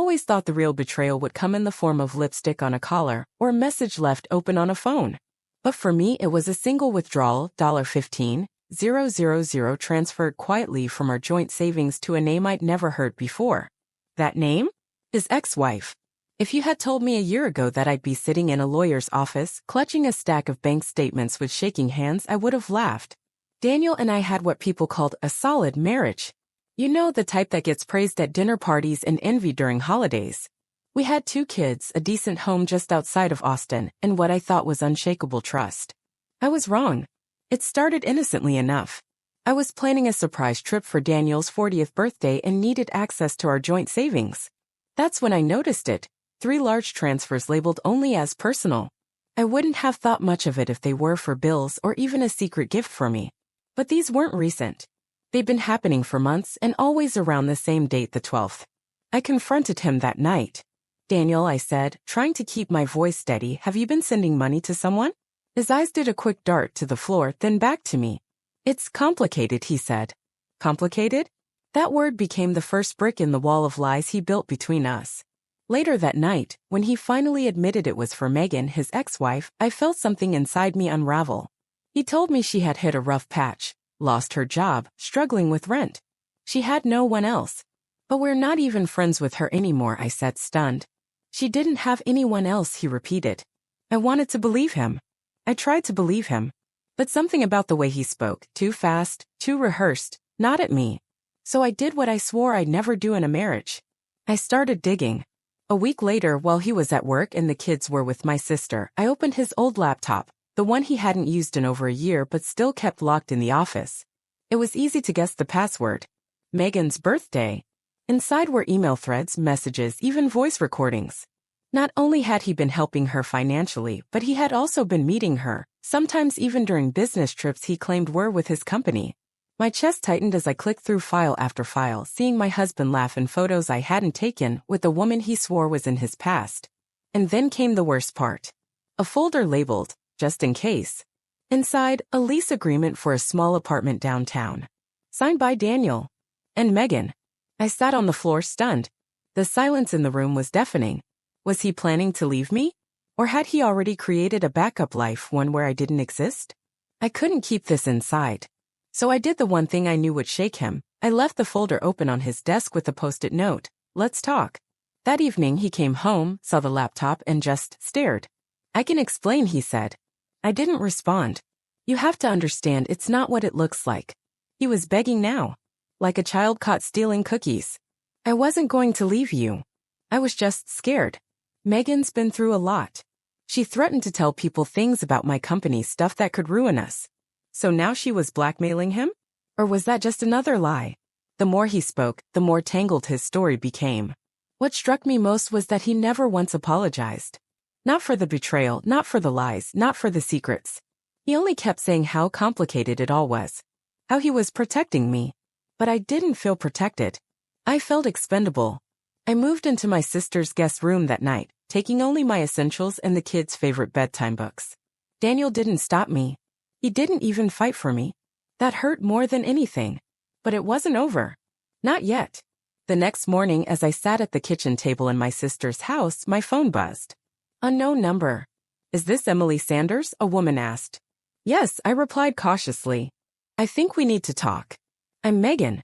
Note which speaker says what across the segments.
Speaker 1: always thought the real betrayal would come in the form of lipstick on a collar or a message left open on a phone. But for me, it was a single withdrawal, $15,000 transferred quietly from our joint savings to a name I'd never heard before. That name? His ex-wife. If you had told me a year ago that I'd be sitting in a lawyer's office, clutching a stack of bank statements with shaking hands, I would have laughed. Daniel and I had what people called a solid marriage. You know, the type that gets praised at dinner parties and envied during holidays. We had 2 kids, a decent home just outside of Austin, and what I thought was unshakable trust. I was wrong. It started innocently enough. I was planning a surprise trip for Daniel's 40th birthday and needed access to our joint savings. That's when I noticed it. 3 large transfers labeled only as personal. I wouldn't have thought much of it if they were for bills or even a secret gift for me. But these weren't recent. They'd been happening for months and always around the same date, the 12th. I confronted him that night. "Daniel," I said, trying to keep my voice steady, "have you been sending money to someone?" His eyes did a quick dart to the floor, then back to me. "It's complicated," he said. Complicated? That word became the first brick in the wall of lies he built between us. Later that night, when he finally admitted it was for Megan, his ex-wife, I felt something inside me unravel. He told me she had hit a rough patch, lost her job, struggling with rent. She had no one else. "But we're not even friends with her anymore," I said, stunned. "She didn't have anyone else," he repeated. I wanted to believe him. I tried to believe him. But something about the way he spoke, too fast, too rehearsed, not at me. So I did what I swore I'd never do in a marriage. I started digging. A week later, while he was at work and the kids were with my sister, I opened his old laptop, the one he hadn't used in over a year but still kept locked in the office. It was easy to guess the password. Megan's birthday. Inside were email threads, messages, even voice recordings. Not only had he been helping her financially, but he had also been meeting her, sometimes even during business trips he claimed were with his company. My chest tightened as I clicked through file after file, seeing my husband laugh in photos I hadn't taken with a woman he swore was in his past. And then came the worst part. A folder labeled, "Just in case." Inside, a lease agreement for a small apartment downtown. Signed by Daniel. And Megan. I sat on the floor stunned. The silence in the room was deafening. Was he planning to leave me? Or had he already created a backup life, one where I didn't exist? I couldn't keep this inside. So I did the one thing I knew would shake him. I left the folder open on his desk with a post-it note. "Let's talk." That evening he came home, saw the laptop, and just stared. "I can explain," he said. I didn't respond. "You have to understand, it's not what it looks like." He was begging now. Like a child caught stealing cookies. "I wasn't going to leave you. I was just scared. Megan's been through a lot. She threatened to tell people things about my company, stuff that could ruin us." So now she was blackmailing him? Or was that just another lie? The more he spoke, the more tangled his story became. What struck me most was that he never once apologized. Not for the betrayal, not for the lies, not for the secrets. He only kept saying how complicated it all was. How he was protecting me. But I didn't feel protected. I felt expendable. I moved into my sister's guest room that night, taking only my essentials and the kids' favorite bedtime books. Daniel didn't stop me. He didn't even fight for me. That hurt more than anything. But it wasn't over. Not yet. The next morning, as I sat at the kitchen table in my sister's house, my phone buzzed. Unknown number. "Is this Emily Sanders?" a woman asked. "Yes," I replied cautiously. "I think we need to talk." "I'm Megan."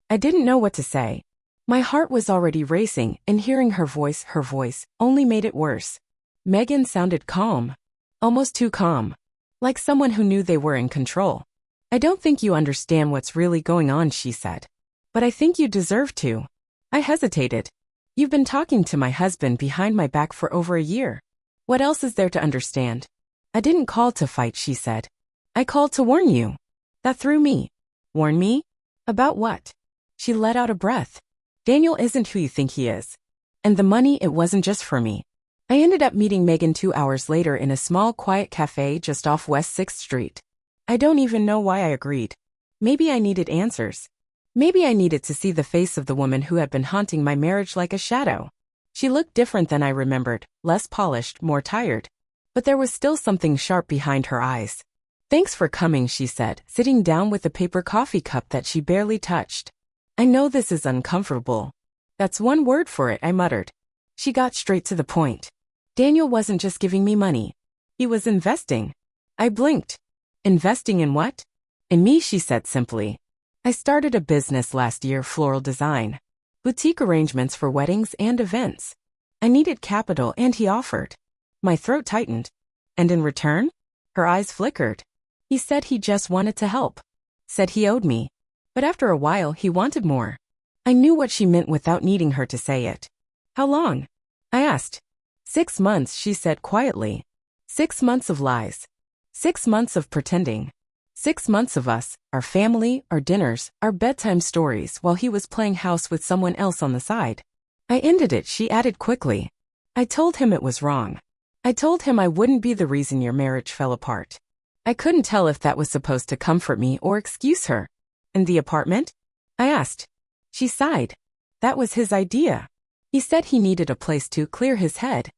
Speaker 1: I didn't know what to say. My heart was already racing, and hearing her voice, only made it worse. Megan sounded calm. Almost too calm. Like someone who knew they were in control. "I don't think you understand what's really going on," she said. "But I think you deserve to." I hesitated. "You've been talking to my husband behind my back for over a year. What else is there to understand?" "I didn't call to fight," she said. "I called to warn you." That threw me. "Warn me? About what?" She let out a breath. "Daniel isn't who you think he is. And the money, it wasn't just for me." I ended up meeting Megan 2 hours later in a small, quiet cafe just off West 6th Street. I don't even know why I agreed. Maybe I needed answers. Maybe I needed to see the face of the woman who had been haunting my marriage like a shadow. She looked different than I remembered, less polished, more tired. But there was still something sharp behind her eyes. "Thanks for coming," she said, sitting down with a paper coffee cup that she barely touched. "I know this is uncomfortable. That's one word for it, I muttered. She got straight to the point. Daniel wasn't just giving me money. He was investing. I blinked. Investing in what? In me, she said simply. I started a business last year, floral design. Boutique arrangements for weddings and events. I needed capital and he offered. My throat tightened. And in return? Her eyes flickered. He said he just wanted to help. Said he owed me. But after a while, he wanted more. I knew what she meant without needing her to say it. How long? I asked. 6 months, she said quietly. 6 months of lies. 6 months of pretending. 6 months of us, our family, our dinners, our bedtime stories while he was playing house with someone else on the side. I ended it, she added quickly. I told him it was wrong. I told him I wouldn't be the reason your marriage fell apart. I couldn't tell if that was supposed to comfort me or excuse her. In the apartment? I asked. She sighed. That was his idea. He said he needed a place to clear his head.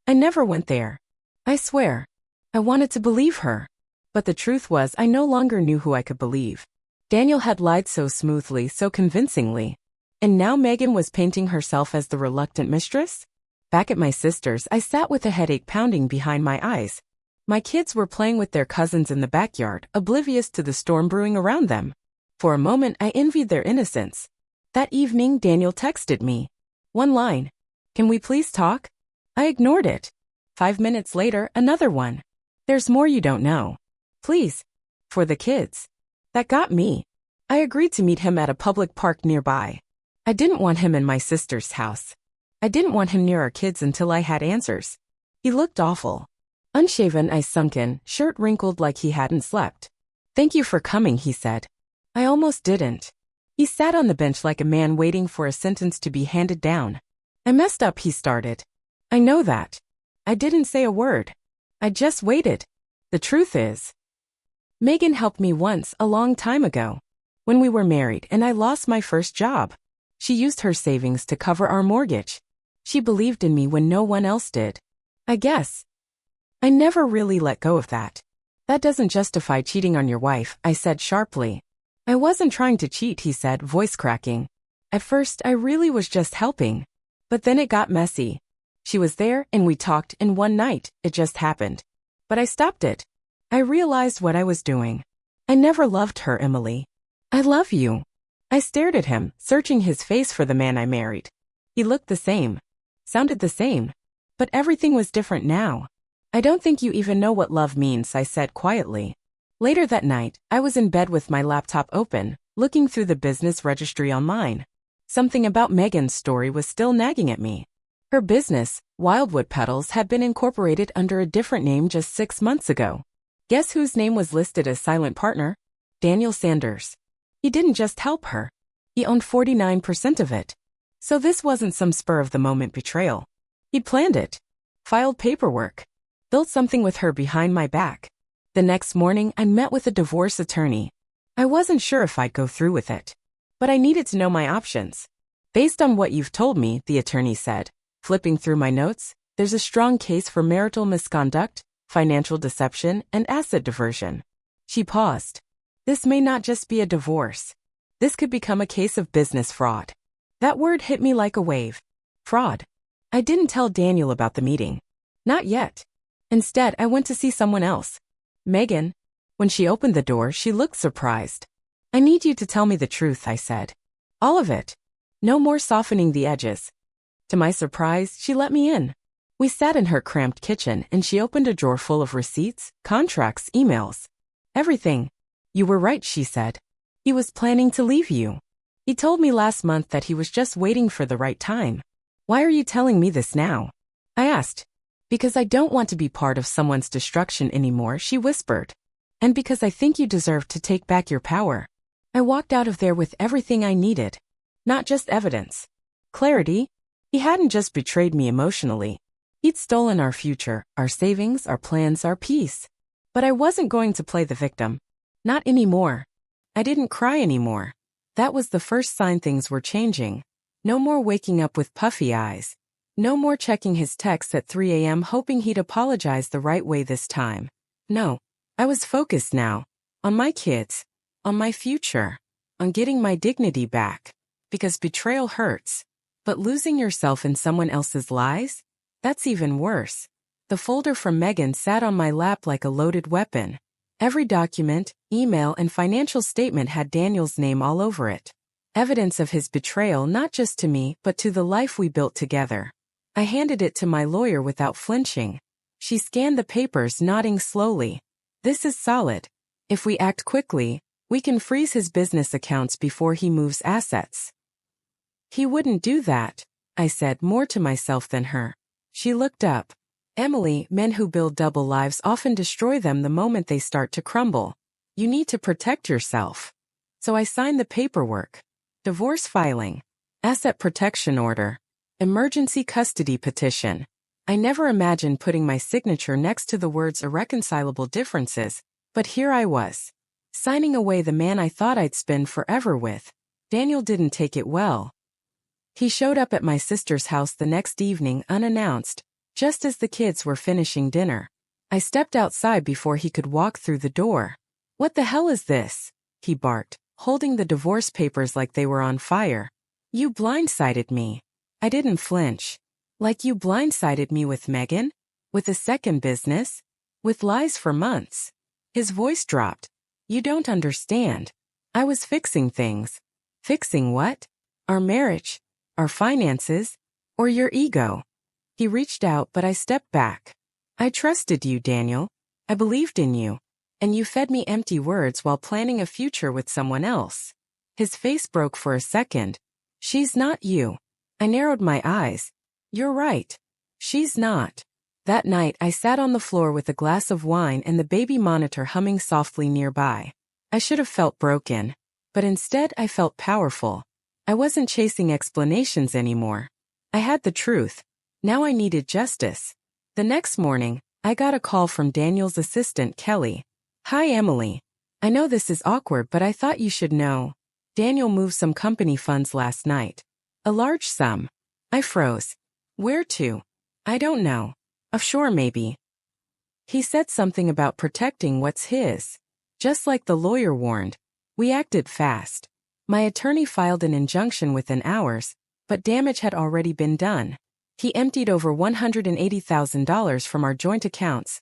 Speaker 1: I never went there. I swear. I wanted to believe her. But the truth was I no longer knew who I could believe. Daniel had lied so smoothly, so convincingly. And now Megan was painting herself as the reluctant mistress? Back at my sister's, I sat with a headache pounding behind my eyes. My kids were playing with their cousins in the backyard, oblivious to the storm brewing around them. For a moment, I envied their innocence. That evening, Daniel texted me. One line. Can we please talk? I ignored it. 5 minutes later, another one. There's more you don't know. Please. For the kids. That got me. I agreed to meet him at a public park nearby. I didn't want him in my sister's house. I didn't want him near our kids until I had answers. He looked awful. Unshaven, eyes sunken, shirt wrinkled like he hadn't slept. Thank you for coming, he said. I almost didn't. He sat on the bench like a man waiting for a sentence to be handed down. I messed up, he started. I know that. I didn't say a word. I just waited. The truth is, Megan helped me once, a long time ago. When we were married and I lost my first job. She used her savings to cover our mortgage. She believed in me when no one else did. I guess. I never really let go of that. That doesn't justify cheating on your wife, I said sharply. I wasn't trying to cheat, he said, voice cracking. At first, I really was just helping. But then it got messy. She was there and we talked, and one night, it just happened. But I stopped it. I realized what I was doing. I never loved her, Emily. I love you. I stared at him, searching his face for the man I married. He looked the same. Sounded the same. But everything was different now. I don't think you even know what love means, I said quietly. Later that night, I was in bed with my laptop open, looking through the business registry online. Something about Megan's story was still nagging at me. Her business, Wildwood Petals, had been incorporated under a different name just 6 months ago. Guess whose name was listed as silent partner? Daniel Sanders. He didn't just help her. He owned 49% of it. So this wasn't some spur-of-the-moment betrayal. He'd planned it. Filed paperwork. Built something with her behind my back. The next morning, I met with a divorce attorney. I wasn't sure if I'd go through with it. But I needed to know my options. Based on what you've told me, the attorney said, flipping through my notes, there's a strong case for marital misconduct, financial deception, and asset diversion. She paused. This may not just be a divorce. This could become a case of business fraud. That word hit me like a wave. Fraud. I didn't tell Daniel about the meeting. Not yet. Instead, I went to see someone else. Megan. When she opened the door, she looked surprised. I need you to tell me the truth, I said. All of it. No more softening the edges. To my surprise, she let me in. We sat in her cramped kitchen and she opened a drawer full of receipts, contracts, emails. Everything. You were right, she said. He was planning to leave you. He told me last month that he was just waiting for the right time. Why are you telling me this now? I asked. Because I don't want to be part of someone's destruction anymore, she whispered. And because I think you deserve to take back your power. I walked out of there with everything I needed. Not just evidence. Clarity. He hadn't just betrayed me emotionally. He'd stolen our future, our savings, our plans, our peace. But I wasn't going to play the victim. Not anymore. I didn't cry anymore. That was the first sign things were changing. No more waking up with puffy eyes. No more checking his texts at 3 a.m. hoping he'd apologize the right way this time. No. I was focused now. On my kids. On my future. On getting my dignity back. Because betrayal hurts. But losing yourself in someone else's lies? That's even worse. The folder from Megan sat on my lap like a loaded weapon. Every document, email, and financial statement had Daniel's name all over it. Evidence of his betrayal not just to me but to the life we built together. I handed it to my lawyer without flinching. She scanned the papers, nodding slowly. This is solid. If we act quickly, we can freeze his business accounts before he moves assets. He wouldn't do that, I said, more to myself than her. She looked up. Emily, men who build double lives often destroy them the moment they start to crumble. You need to protect yourself. So I signed the paperwork. Divorce filing. Asset protection order. Emergency custody petition. I never imagined putting my signature next to the words irreconcilable differences, but here I was. Signing away the man I thought I'd spend forever with. Daniel didn't take it well. He showed up at my sister's house the next evening unannounced, just as the kids were finishing dinner. I stepped outside before he could walk through the door. "What the hell is this?" he barked, holding the divorce papers like they were on fire. "You blindsided me." I didn't flinch. "Like you blindsided me with Megan? With a second business? With lies for months?" His voice dropped. "You don't understand. I was fixing things." "Fixing what? Our marriage? Our finances? Or your ego?" He reached out, but I stepped back. "I trusted you, Daniel. I believed in you. And you fed me empty words while planning a future with someone else." His face broke for a second. "She's not you." I narrowed my eyes. "You're right. She's not." That night I sat on the floor with a glass of wine and the baby monitor humming softly nearby. I should have felt broken. But instead I felt powerful. I wasn't chasing explanations anymore. I had the truth. Now I needed justice. The next morning, I got a call from Daniel's assistant, Kelly. "Hi, Emily. I know this is awkward, but I thought you should know. Daniel moved some company funds last night. A large sum." I froze. "Where to?" "I don't know. Offshore maybe." He said something about protecting what's his. Just like the lawyer warned. We acted fast. My attorney filed an injunction within hours, but damage had already been done. He emptied over $180,000 from our joint accounts.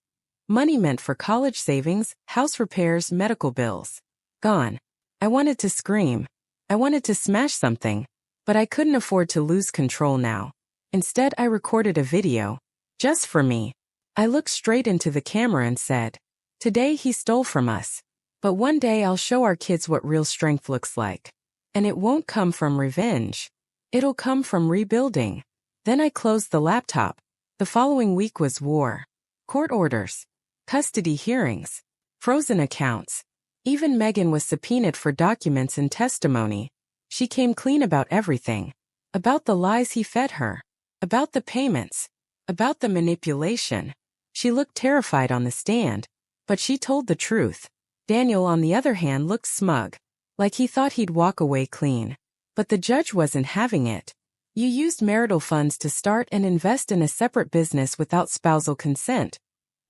Speaker 1: Money meant for college savings, house repairs, medical bills. Gone. I wanted to scream. I wanted to smash something. But I couldn't afford to lose control now. Instead, I recorded a video. Just for me. I looked straight into the camera and said, "Today he stole from us. But one day I'll show our kids what real strength looks like. And it won't come from revenge. It'll come from rebuilding." Then I closed the laptop. The following week was war. Court orders. Custody hearings. Frozen accounts. Even Megan was subpoenaed for documents and testimony. She came clean about everything. About the lies he fed her. About the payments. About the manipulation. She looked terrified on the stand. But she told the truth. Daniel, on the other hand, looked smug. Like he thought he'd walk away clean. But the judge wasn't having it. "You used marital funds to start and invest in a separate business without spousal consent,"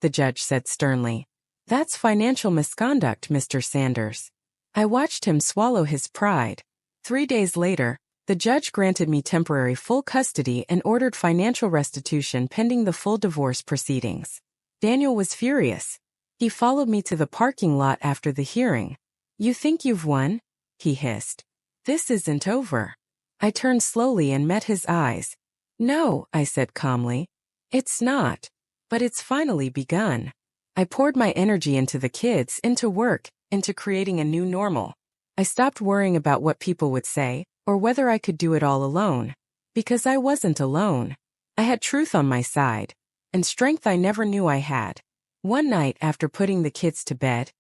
Speaker 1: the judge said sternly. "That's financial misconduct, Mr. Sanders." I watched him swallow his pride. 3 days later, the judge granted me temporary full custody and ordered financial restitution pending the full divorce proceedings. Daniel was furious. He followed me to the parking lot after the hearing. "You think you've won?" he hissed. "This isn't over." I turned slowly and met his eyes. "No," I said calmly. "It's not. But it's finally begun." I poured my energy into the kids, into work, into creating a new normal. I stopped worrying about what people would say, or whether I could do it all alone. Because I wasn't alone. I had truth on my side. And strength I never knew I had. One night after putting the kids to bed,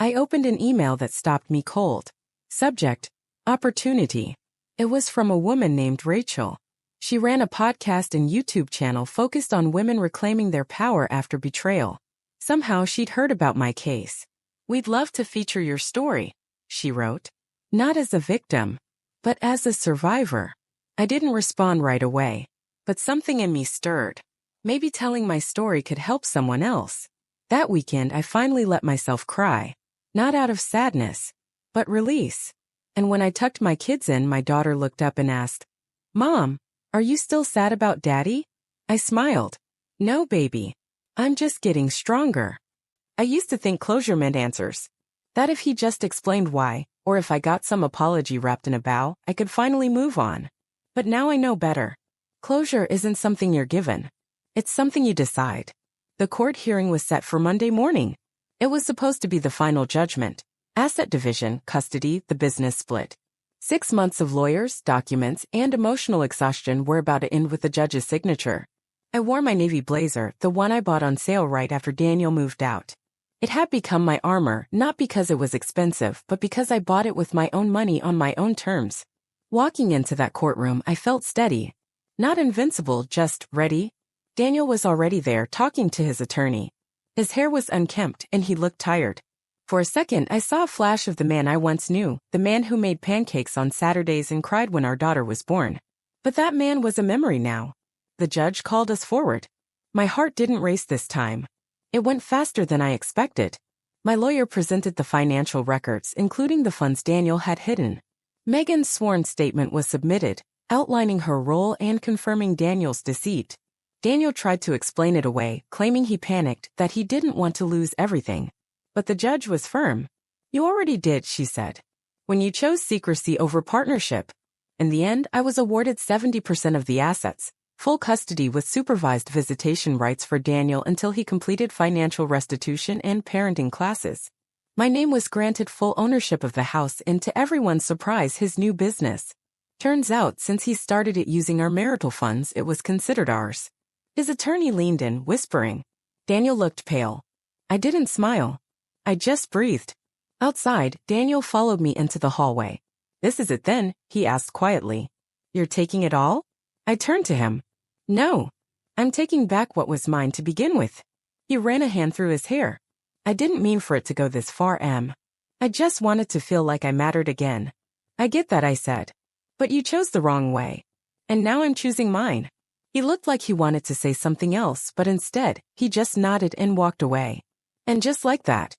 Speaker 1: I opened an email that stopped me cold. Subject: Opportunity. It was from a woman named Rachel. She ran a podcast and YouTube channel focused on women reclaiming their power after betrayal. Somehow she'd heard about my case. "We'd love to feature your story," she wrote. Not as a victim, but as a survivor. I didn't respond right away, but something in me stirred. Maybe telling my story could help someone else. That weekend I finally let myself cry. Not out of sadness, but release. And when I tucked my kids in, my daughter looked up and asked, "Mom, Are you still sad about Daddy? I smiled. No, baby. I'm just getting stronger. I used to think closure meant answers. That if he just explained why, or if I got some apology wrapped in a bow, I could finally move on. But now I know better. Closure isn't something you're given. It's something you decide. The court hearing was set for Monday morning. It was supposed to be the final judgment. Asset division, custody, the business split. 6 months of lawyers, documents, and emotional exhaustion were about to end with the judge's signature. I wore my navy blazer, the one I bought on sale right after Daniel moved out. It had become my armor, not because it was expensive, but because I bought it with my own money on my own terms. Walking into that courtroom, I felt steady. Not invincible, just ready. Daniel was already there, talking to his attorney. His hair was unkempt, and he looked tired. For a second, I saw a flash of the man I once knew, the man who made pancakes on Saturdays and cried when our daughter was born. But that man was a memory now. The judge called us forward. My heart didn't race this time. It went faster than I expected. My lawyer presented the financial records, including the funds Daniel had hidden. Megan's sworn statement was submitted, outlining her role and confirming Daniel's deceit. Daniel tried to explain it away, claiming he panicked, that he didn't want to lose everything. But the judge was firm. You already did, she said, when you chose secrecy over partnership. In the end, I was awarded 70% of the assets, full custody with supervised visitation rights for Daniel until he completed financial restitution and parenting classes. My name was granted full ownership of the house and, to everyone's surprise, his new business. Turns out, since he started it using our marital funds, it was considered ours. His attorney leaned in, whispering. Daniel looked pale. I didn't smile. I just breathed. Outside, Daniel followed me into the hallway. This is it then, he asked quietly. You're taking it all? I turned to him. No. I'm taking back what was mine to begin with. He ran a hand through his hair. I didn't mean for it to go this far, Em. I just wanted to feel like I mattered again. I get that, I said. But you chose the wrong way. And now I'm choosing mine. He looked like he wanted to say something else, but instead, he just nodded and walked away. And just like that,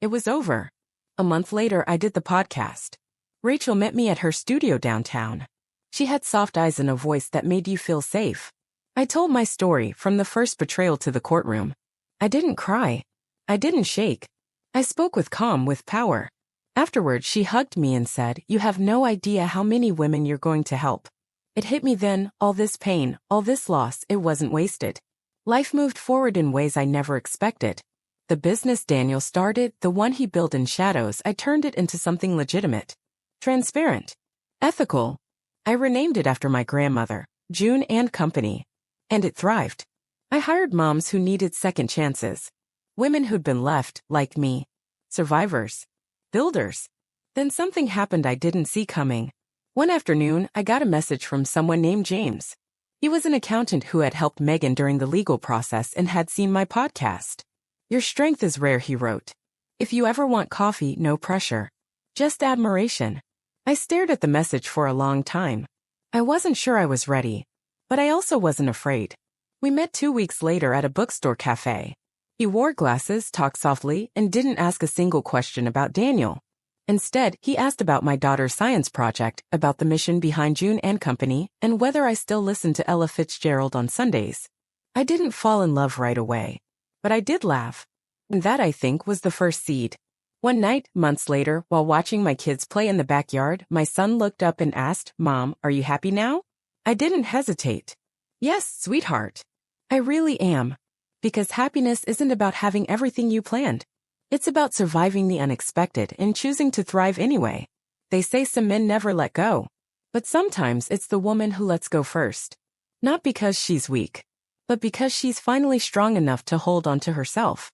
Speaker 1: it was over. A month later, I did the podcast. Rachel met me at her studio downtown. She had soft eyes and a voice that made you feel safe. I told my story, from the first betrayal to the courtroom. I didn't cry. I didn't shake. I spoke with calm, with power. Afterward, she hugged me and said, You have no idea how many women you're going to help. It hit me then, all this pain, all this loss, it wasn't wasted. Life moved forward in ways I never expected. The business Daniel started, the one he built in shadows, I turned it into something legitimate. Transparent. Ethical. I renamed it after my grandmother, June and Company. And it thrived. I hired moms who needed second chances. Women who'd been left, like me. Survivors. Builders. Then something happened I didn't see coming. One afternoon, I got a message from someone named James. He was an accountant who had helped Megan during the legal process and had seen my podcast. Your strength is rare, he wrote. If you ever want coffee, no pressure. Just admiration. I stared at the message for a long time. I wasn't sure I was ready. But I also wasn't afraid. We met 2 weeks later at a bookstore cafe. He wore glasses, talked softly, and didn't ask a single question about Daniel. Instead, he asked about my daughter's science project, about the mission behind June and Company, and whether I still listened to Ella Fitzgerald on Sundays. I didn't fall in love right away. But I did laugh. And that, I think, was the first seed. One night, months later, while watching my kids play in the backyard, my son looked up and asked, Mom, are you happy now? I didn't hesitate. Yes, sweetheart. I really am. Because happiness isn't about having everything you planned. It's about surviving the unexpected and choosing to thrive anyway. They say some men never let go. But sometimes it's the woman who lets go first. Not because she's weak, but because she's finally strong enough to hold on to herself.